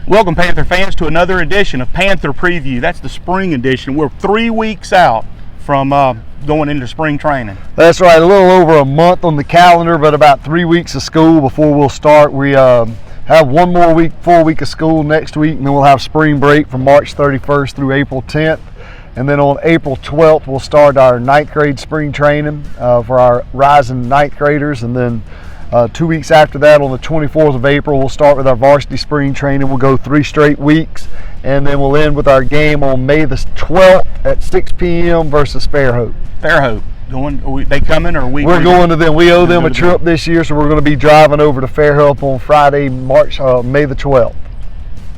Welcome, Panther fans, to another edition of Panther Preview. That's the spring edition. We're 3 weeks out from going into spring training. That's right, a little over a month on the calendar, but about 3 weeks of school before we'll start. We have one more week, full week of school next week, and then we'll have spring break from March 31st through April 10th. And then on April 12th, we'll start our 9th grade spring training for our rising 9th graders. And then 2 weeks after that, on the 24th of April, we'll start with our varsity spring training. We'll go 3 straight weeks, and then we'll end with our game on May the 12th at 6 p.m. versus Fairhope. Fairhope. They coming, or we're going to them. We owe them a trip this year, so we're going to be driving over to Fairhope on Friday, May the 12th.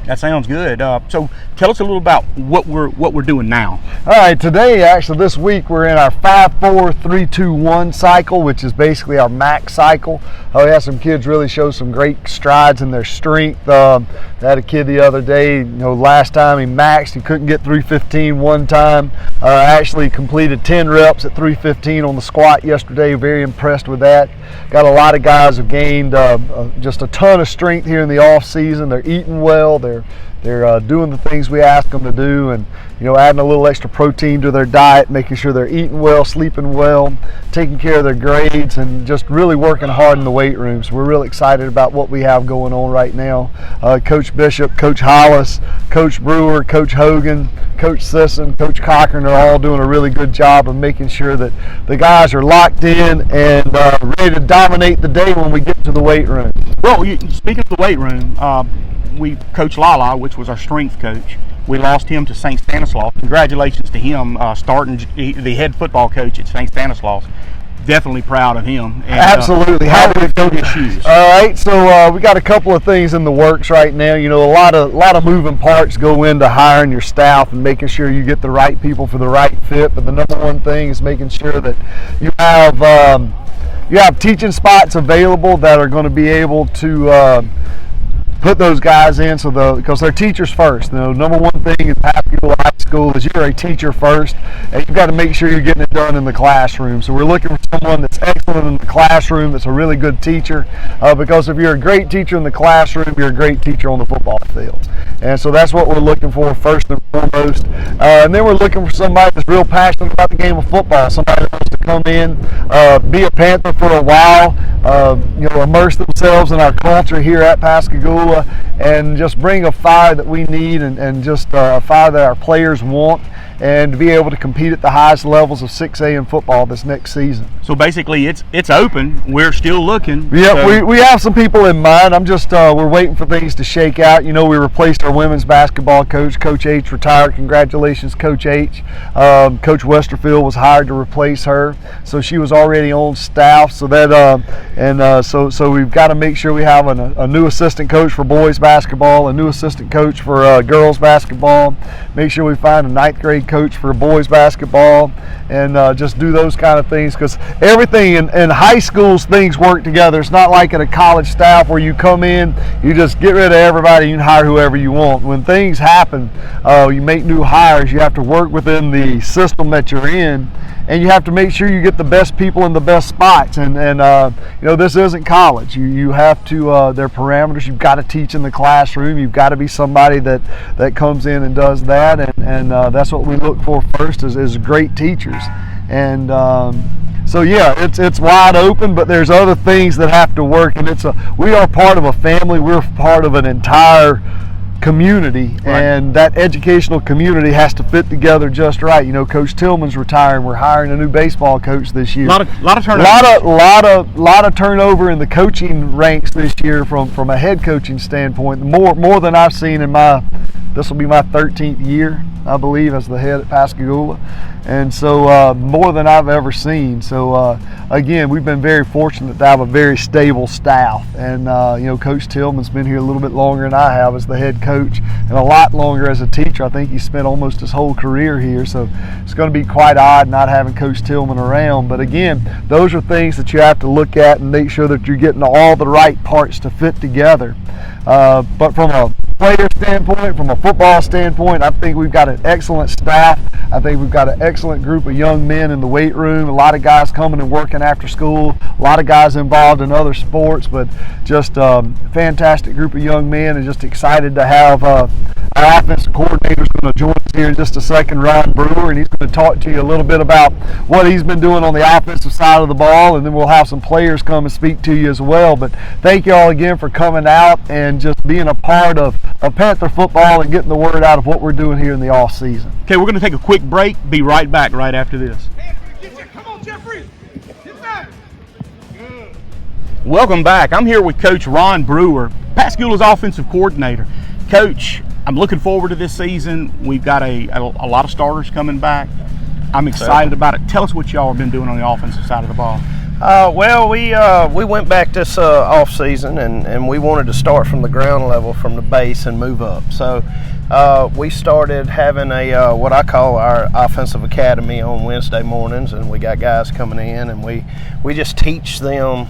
That sounds good. So tell us a little about what we're doing now. All right, today, actually this week, we're in our 5-4-3-2-1 cycle, which is basically our max cycle. We had some kids really show some great strides in their strength. I had a kid the other day, last time he maxed, he couldn't get 315 one time. Actually completed 10 reps at 315 on the squat yesterday. Very impressed with that. Got a lot of guys who gained just a ton of strength here in the off season. They're eating well. They're doing the things we ask them to do, and adding a little extra protein to their diet, making sure they're eating well, sleeping well, taking care of their grades, and just really working hard in the weight room. So we're really excited about what we have going on right now. Coach Bishop, Coach Hollis, Coach Brewer, Coach Hogan, Coach Sisson, Coach Cochran are all doing a really good job of making sure that the guys are locked in and ready to dominate the day when we get to the weight room. Well, speaking of the weight room, Coach Lala, which was our strength coach, we lost him to St. Stanislaus. Congratulations to him, starting the head football coach at St. Stanislaus. Definitely proud of him. And, absolutely. How did it go his shoes? All right, so we got a couple of things in the works right now. A lot of moving parts go into hiring your staff and making sure you get the right people for the right fit. But the number one thing is making sure that you have teaching spots available that are going to be able to put those guys in, because they're teachers first. The number one thing in Pascagoula High School is you're a teacher first, and you've got to make sure you're getting it done in the classroom. So we're looking for someone that's excellent in the classroom, that's a really good teacher, because if you're a great teacher in the classroom, you're a great teacher on the football field. And so that's what we're looking for first and foremost. And then we're looking for somebody that's real passionate about the game of football, somebody that wants to come in, be a Panther for a while, immerse themselves in our culture here at Pascagoula, and just bring a fire that we need, and just a fire that our players want, and to be able to compete at the highest levels of 6A in football this next season. So basically it's open. We're still looking. Yeah, so we have some people in mind. I'm just we're waiting for things to shake out. We replaced our women's basketball coach. Coach H retired. Congratulations, Coach H. Coach Westerfield was hired to replace her, so she was already on staff. So that so we've got to make sure we have a new assistant coach for boys basketball, a new assistant coach for girls basketball. Make sure we find a 9th grade coach for boys basketball, and just do those kind of things, because everything in high schools, things work together. It's not like at a college staff where you come in, you just get rid of everybody, you can hire whoever you want. When things happen, you make new hires, you have to work within the system that you're in, and you have to make sure you get the best people in the best spots. And this isn't college. You have to, there are parameters. You've got to teach in the classroom. You've got to be somebody that comes in and does that, and that's what we look for first, is great teachers. And so yeah, it's wide open, but there's other things that have to work, and we are part of a family. We're part of an entire community, right. And that educational community has to fit together just right. Coach Tillman's retiring. We're hiring a new baseball coach this year. A lot of turnover. Lot of turnover in the coaching ranks this year from a head coaching standpoint. More than I've seen in this will be my 13th year, I believe, as the head at Pascagoula. And so more than I've ever seen. So again, we've been very fortunate to have a very stable staff. And Coach Tillman's been here a little bit longer than I have as the head coach, and a lot longer as a teacher. I think he spent almost his whole career here. So it's going to be quite odd not having Coach Tillman around. But again, those are things that you have to look at and make sure that you're getting all the right parts to fit together. But from player standpoint, from a football standpoint, I think we've got an excellent staff. I think we've got an excellent group of young men in the weight room. A lot of guys coming and working after school. A lot of guys involved in other sports, but just a fantastic group of young men, and just excited to have our offensive coordinator is going to join us here in just a second, Ron Brewer, and he's going to talk to you a little bit about what he's been doing on the offensive side of the ball, and then we'll have some players come and speak to you as well. But thank you all again for coming out and just being a part of Panther football and getting the word out of what we're doing here in the off season. Okay, we're going to take a quick break. Be right back right after this. Come on, Jeffrey. Get back. Good. Welcome back. I'm here with Coach Ron Brewer, Pascagoula's offensive coordinator. Coach, I'm looking forward to this season. We've got a lot of starters coming back. I'm excited about it. Tell us what y'all have been doing on the offensive side of the ball. Well, we went back this off season, and we wanted to start from the ground level, from the base, and move up. So we started having a what I call our offensive academy on Wednesday mornings, and we got guys coming in, and we just teach them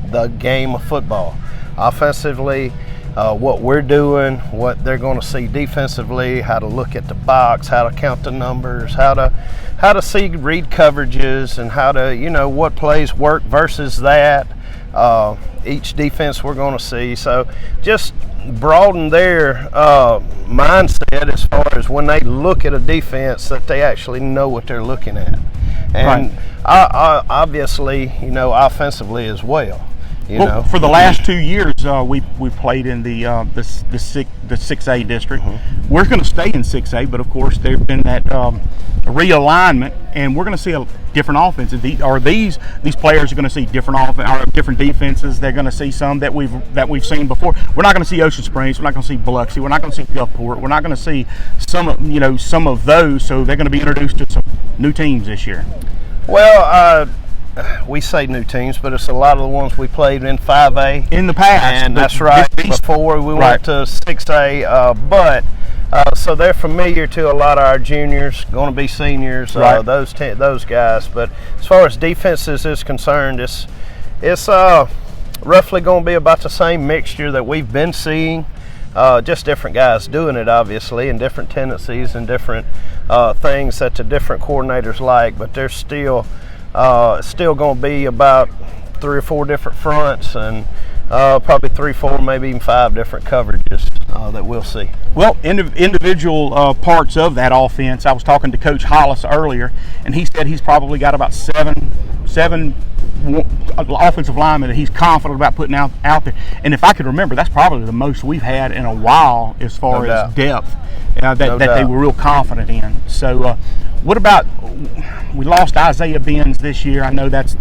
the game of football offensively. What we're doing, what they're going to see defensively, how to look at the box, how to count the numbers, how to see read coverages, and how to, what plays work versus that. Each defense we're going to see. So just broaden their mindset as far as when they look at a defense, that they actually know what they're looking at. And obviously, offensively as well. For the last 2 years, we played in the 6A district. Mm-hmm. We're going to stay in 6A, but of course there's been that realignment, and we're going to see a different offense. These players are going to see different defenses. They're going to see some that we've seen before. We're not going to see Ocean Springs. We're not going to see Biloxi. We're not going to see Gulfport. We're not going to see some of those. So they're going to be introduced to some new teams this year. Well, we say new teams, but it's a lot of the ones we played in 5A in the past, and that's right. Before we went to 6A, so they're familiar to a lot of our juniors, going to be seniors, those guys. But as far as defenses is concerned, it's roughly going to be about the same mixture that we've been seeing. Just different guys doing it, obviously, and different tendencies and different things that the different coordinators like. But there's still going to be about 3 or 4 different fronts, and probably 3, 4, maybe even 5 different coverages that we'll see. Well, individual parts of that offense. I was talking to Coach Hollis earlier, and he said he's probably got about seven offensive linemen that he's confident about putting out there. And if I could remember, that's probably the most we've had in a while as far as depth that they were real confident in. So what about, we lost Isaiah Benz this year. I know that's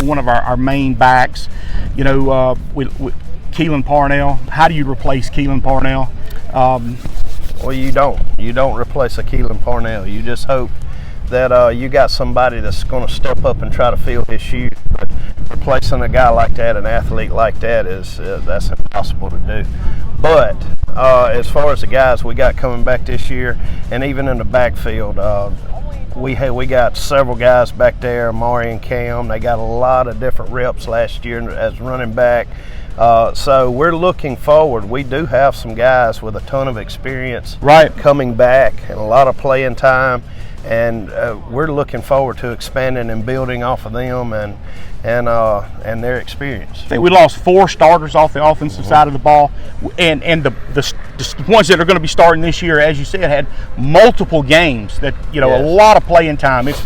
one of our main backs. Keelan Parnell. How do you replace Keelan Parnell? Well, you don't replace a Keelan Parnell. You just hope that you got somebody that's going to step up and try to fill his shoes. But replacing a guy like that, an athlete like that, that's impossible to do. But as far as the guys we got coming back this year, and even in the backfield, we got several guys back there, Amari and Cam. They got a lot of different reps last year as running back. So we're looking forward. We do have some guys with a ton of experience coming back and a lot of playing time. And we're looking forward to expanding and building off of them and their experience. I think we lost 4 starters off the offensive side of the ball, and the ones that are going to be starting this year, as you said, had multiple games that a lot of playing time. It's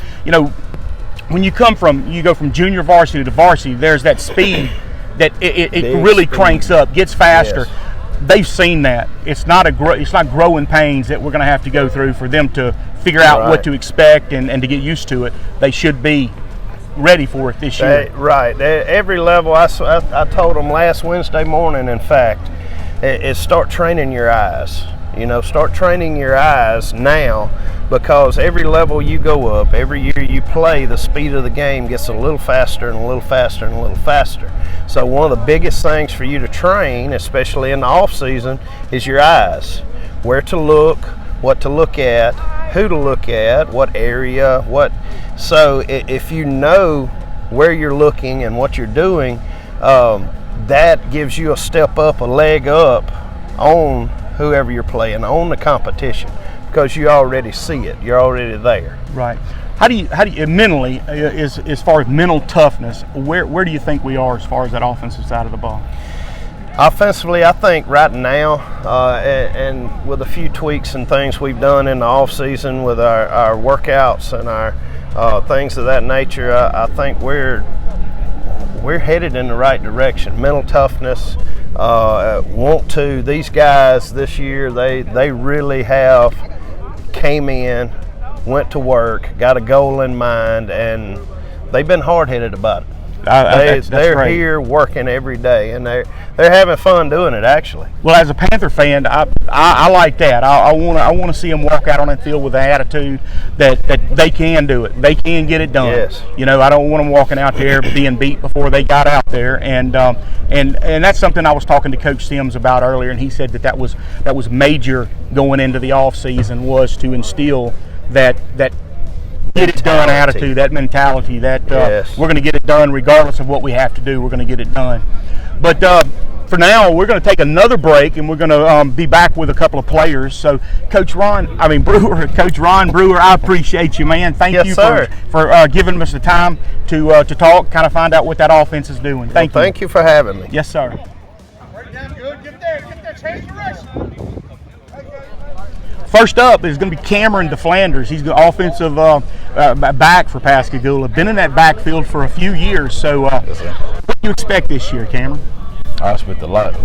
when you go from junior varsity to varsity, there's that speed that it really cranks up, gets faster. Yes. They've seen that. It's not growing pains that we're going to have to go through for them to figure out what to expect and to get used to it. They should be ready for it this year. Every level, I told them last Wednesday morning, in fact, is start training your eyes. Start training your eyes now, because every level you go up, every year you play, the speed of the game gets a little faster and a little faster and a little faster. So one of the biggest things for you to train, especially in the off season, is your eyes. Where to look, what to look at, who to look at, what area, what. So if you know where you're looking and what you're doing, that gives you a step up, a leg up on whoever you're playing, on the competition, because you already see it. You're already there. Right. How do you mentally, as far as mental toughness, where do you think we are as far as that offensive side of the ball? Offensively, I think right now, and with a few tweaks and things we've done in the off season with our workouts and our things of that nature, I think we're headed in the right direction. Mental toughness, these guys this year, they really have came in, went to work, got a goal in mind, and they've been hard-headed about it. They're great. here working every day, and they're having fun doing it, actually. Well, as a Panther fan, I like that. I want to see them walk out on that field with the attitude that they can do it. They can get it done. Yes. You know, I don't want them walking out there being beat before they got out there. And that's something I was talking to Coach Sims about earlier, and he said that was major going into the off season, was to instill that get it done attitude, that mentality, that yes. We're going to get it done regardless of what we have to do. We're going to get it done. But for now, we're going to take another break, and we're going to be back with a couple of players. So, Coach Ron Brewer, I appreciate you, man. Thank you for giving us the time to talk, kind of find out what that offense is doing. Thank you for having me. Yes, sir. Right down good. Get there. Change direction. First up is going to be Cameron DeFlanders. He's the offensive back for Pascagoula. Been in that backfield for a few years. So what do you expect this year, Cameron? I expect a lot. I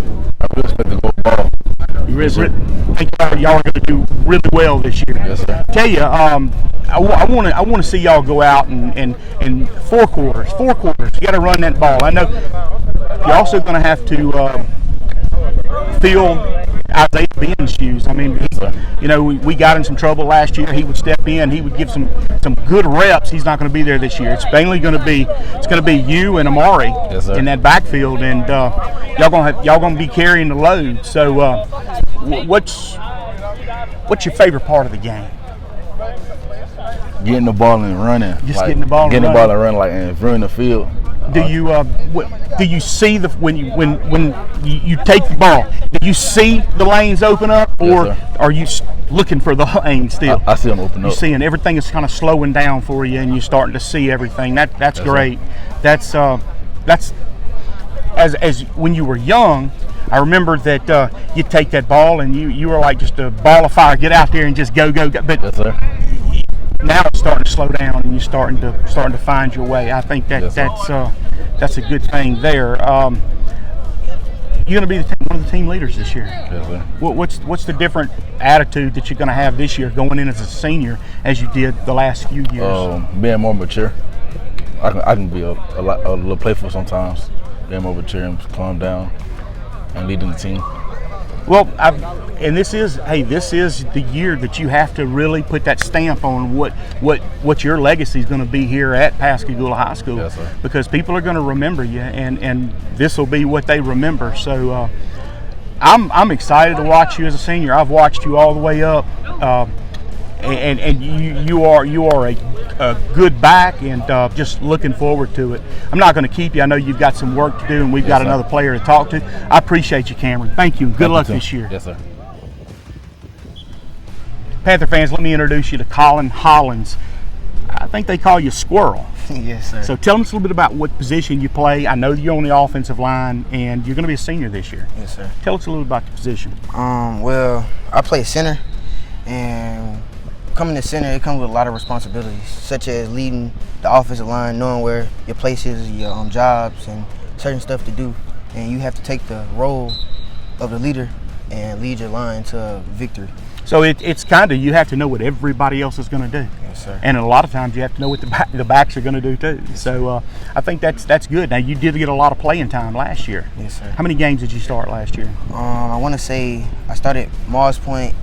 really expect to go ball. I think y'all are going to do really well this year. Yes, sir. Tell you, I want to see y'all go out and four quarters. You got to run that ball. I know you're also going to have to fill Isaiah Ben's shoes. I mean, you know, we got in some trouble last year. He would step in. He would give some good reps. He's not going to be there this year. It's mainly going to be you and Amari in that backfield, and y'all going to be carrying the load. So, what's your favorite part of the game? Getting the ball and running. Getting the ball and running, and running the field. Do you see when you take the ball? Do you see the lanes open up, or yes, are you looking for the lane still? I see them open up. You're seeing everything is kind of slowing down for you, and you're starting to see everything. That's great. That's as when you were young. I remember that you take that ball and you were like just a ball of fire. Get out there and just go. But yes, sir. Now it's starting to slow down, and you're starting to find your way. I think that's a good thing there. You're going to be one of the team leaders this year. Yes, sir. What's the different attitude that you're going to have this year going in as a senior as you did the last few years? Being more mature. I can be a little playful sometimes. Being more mature and calm down and leading the team. Well, this is the year that you have to really put that stamp on what your legacy is going to be here at Pascagoula High School. Yes, sir. Because people are going to remember you, and this will be what they remember. So I'm excited to watch you as a senior. I've watched you all the way up, and you are a good back, and just looking forward to it. I'm not going to keep you. I know you've got some work to do, and we've got another player to talk to. I appreciate you, Cameron. Thank you. Good luck this year. Yes, sir. Panther fans, let me introduce you to Colin Hollins. I think they call you Squirrel. Yes, sir. So tell us a little bit about what position you play. I know you're on the offensive line, and you're going to be a senior this year. Yes, sir. Tell us a little about the position. Well, I play center, and coming to center, it comes with a lot of responsibilities, such as leading the offensive line, knowing where your place is, your jobs, and certain stuff to do. And you have to take the role of the leader and lead your line to victory. So it's kind of, you have to know what everybody else is going to do. Yes, sir. And a lot of times you have to know what the backs are going to do too. So I think that's good. Now, you did get a lot of playing time last year. Yes, sir. How many games did you start last year? I want to say I started Mars Point,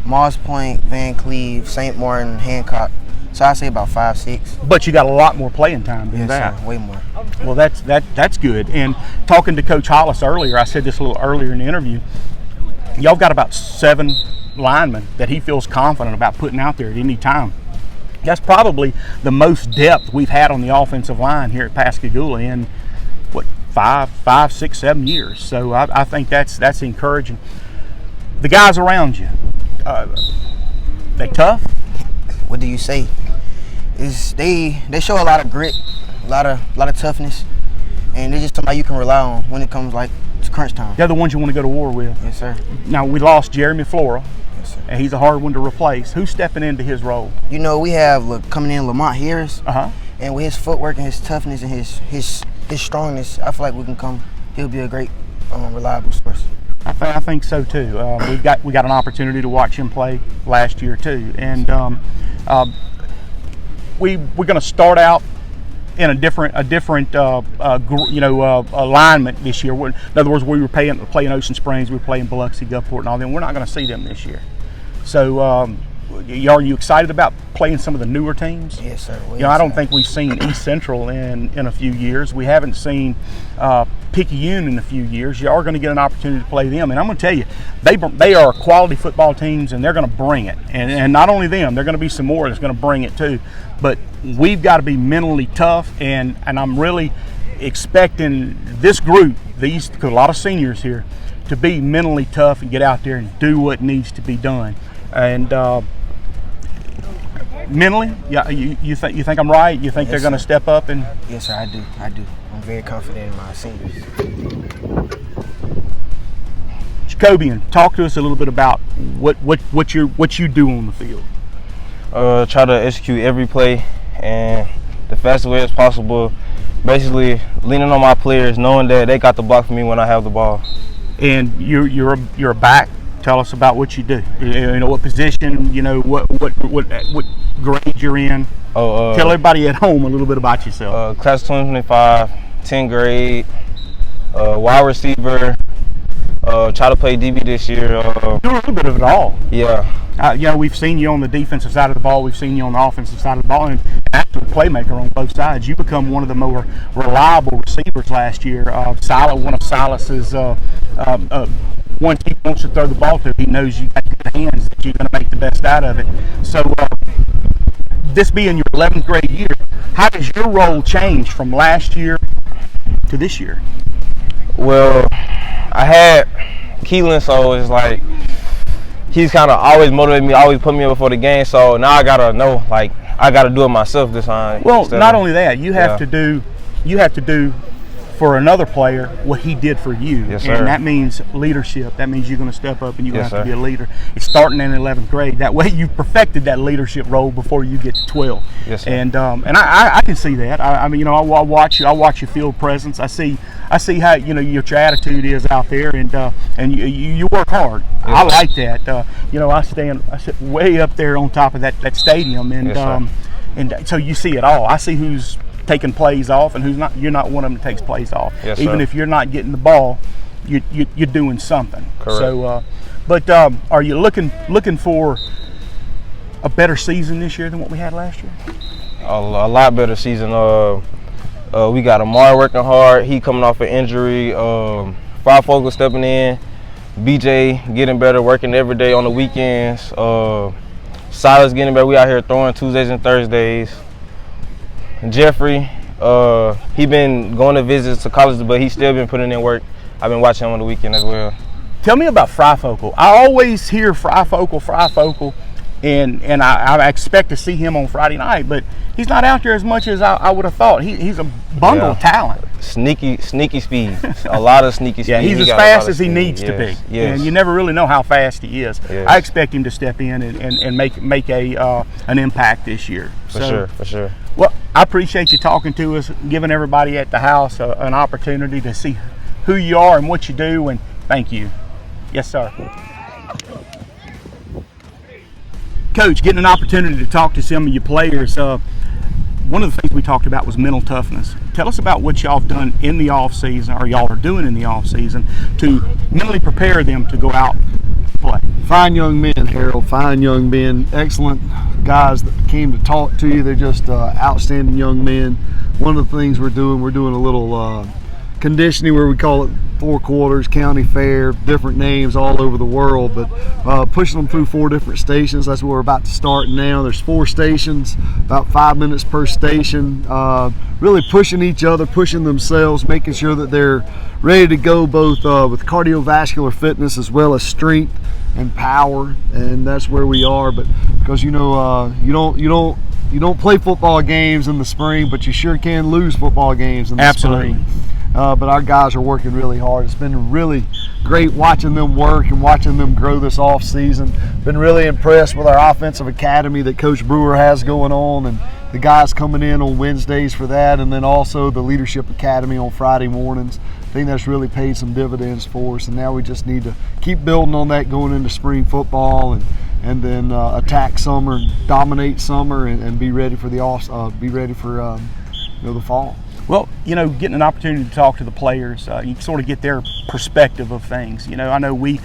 Van Cleve, St. Martin, Hancock. So I say about 5, 6. But you got a lot more playing time than that. Yes, sir. Way more. Well, that's good. And talking to Coach Hollis earlier, I said this a little earlier in the interview, y'all got about 7 linemen that he feels confident about putting out there at any time. That's probably the most depth we've had on the offensive line here at Pascagoula in, 5, 6, 7 years. So I think that's encouraging. The guys around you, they tough? What do you say? They show a lot of grit, a lot of toughness, and they're just somebody you can rely on when it comes like to crunch time. They're the ones you want to go to war with. Yes, sir. Now, we lost Jeremy Flora, Yes, sir. and he's a hard one to replace. Who's stepping into his role? You know, we have coming in Lamont Harris, Uh-huh. and with his footwork and his toughness and his strongness, I feel like he'll be a great, reliable source. I think so too. We got an opportunity to watch him play last year too, and we're going to start out in a different alignment this year. In other words, we were playing Ocean Springs, we were playing Biloxi, Gulfport, and all them. We're not going to see them this year. So, are you excited about playing some of the newer teams? Yes, sir. I don't think we've seen East Central in a few years. We haven't seen Picayune in a few years. You are going to get an opportunity to play them, and I'm going to tell you, they are quality football teams, and they're going to bring it. And not only them, they're going to be some more that's going to bring it too. But we've got to be mentally tough, and I'm really expecting this group, a lot of seniors here, to be mentally tough and get out there and do what needs to be done. And mentally, yeah, you think I'm right? You think Yes, they're going to sir. step up? And Yes, sir. I do. I'm very confident in my seniors. Jacobian, talk to us a little bit about what you do on the field. Try to execute every play and the fastest way as possible. Basically, leaning on my players, knowing that they got the block for me when I have the ball. And you're a back. Tell us about what you do. You know what position. You know what grade you're in. Tell everybody at home a little bit about yourself. Class 2025, 10th grade, wide receiver. Try to play DB this year. Do a little bit of it all. Yeah. We've seen you on the defensive side of the ball. We've seen you on the offensive side of the ball, and actually a playmaker on both sides. You become one of the more reliable receivers last year. One of Silas's once he wants to throw the ball to, he knows you got good hands that you're going to make the best out of it. So this being your 11th grade year, how does your role change from last year to this year? Well, I had Keelan, so it's like he's kind of always motivated me, always put me in before the game. So now I gotta know, like I gotta do it myself this time. Well, not only that, you have to do for another player what he did for you. Yes, sir. And that means leadership. That means you're going to step up and you're going Yes, to have to sir. be a leader. It's starting in 11th grade. That way you've perfected that leadership role before you get to 12. Yes, sir. And I can see that. I mean, I watch your field presence. I see how your attitude is out there, and you work hard. Yes, I sir. like that. I sit way up there on top of that stadium, and Yes, sir. and so you see it all. I see who's taking plays off and who's not. You're not one of them that takes plays off. Yes, Even sir. if you're not getting the ball, you're doing something. Correct. So, but are you looking for a better season this year than what we had last year? A lot better season. We got Amar working hard. He coming off an injury. Five Fogle stepping in. BJ getting better, working every day on the weekends. Silas getting better. We out here throwing Tuesdays and Thursdays. Jeffrey, he been going to visits to colleges, but he's still been putting in work. I've been watching him on the weekend as well. Tell me about Fry Fogle. I always hear Fry Fogle, and I expect to see him on Friday night, but he's not out there as much as I would have thought. He's a bundle of talent. Sneaky speed. A lot of sneaky speed. Yeah, he's He as got a lot fast of as he speed. needs to be. Yes, yes. And you never really know how fast he is. Yes. I expect him to step in and make an impact this year. For sure. Well, I appreciate you talking to us, giving everybody at the house an opportunity to see who you are and what you do, and thank you. Yes, sir. Coach, getting an opportunity to talk to some of your players, one of the things we talked about was mental toughness. Tell us about what y'all have done in the off season, or y'all are doing in the off season, to mentally prepare them to go out and play. Fine young men, Harold. Fine young men. Excellent guys that came to talk to you. They're just outstanding young men. One of the things we're doing a little conditioning where we call it 4 quarters, county fair, different names all over the world, but pushing them through 4 different stations. That's what we're about to start now. There's 4 stations, about 5 minutes per station, really pushing each other, pushing themselves, making sure that they're ready to go both with cardiovascular fitness as well as strength. and power, and that's where we are. But because you don't play football games in the spring, but you sure can lose football games in the spring. But our guys are working really hard. It's been really great watching them work and watching them grow this off season. Been really impressed with our offensive academy that Coach Brewer has going on, and the guys coming in on Wednesdays for that, and then also the Leadership Academy on Friday mornings. I think that's really paid some dividends for us, and now we just need to keep building on that going into spring football, and then attack summer, dominate summer, and be ready for the the fall. Well, getting an opportunity to talk to the players, you sort of get their perspective of things. I know we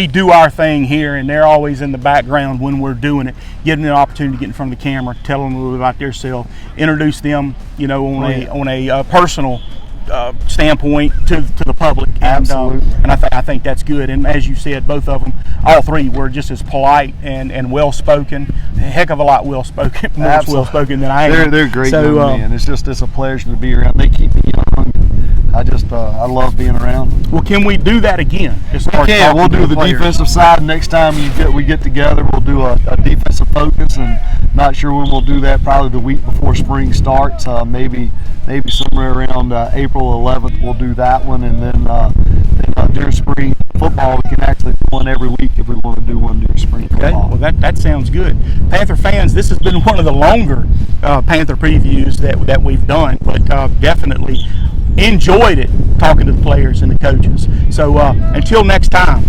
do our thing here, and they're always in the background when we're doing it. Getting an opportunity to get in front of the camera, tell them a little bit about themselves, introduce them, on a personal standpoint to the public. Absolutely. And I think that's good. And as you said, both of them, all three, were just as polite and well spoken. A heck of a lot well spoken, more well spoken than I am. They're great young men. It's a pleasure to be around. They keep me young. I love being around them. Well, can we do that again? We'll do the defensive side next time we get together. We'll do a defensive focus, and not sure when we'll do that. Probably the week before spring starts. Maybe somewhere around April 11th we'll do that one, and then during spring football we can actually do one every week if we want to do one during spring football. Okay, well that sounds good. Panther fans, this has been one of the longer Panther previews that we've done, but definitely enjoyed it talking to the players and the coaches. So until next time,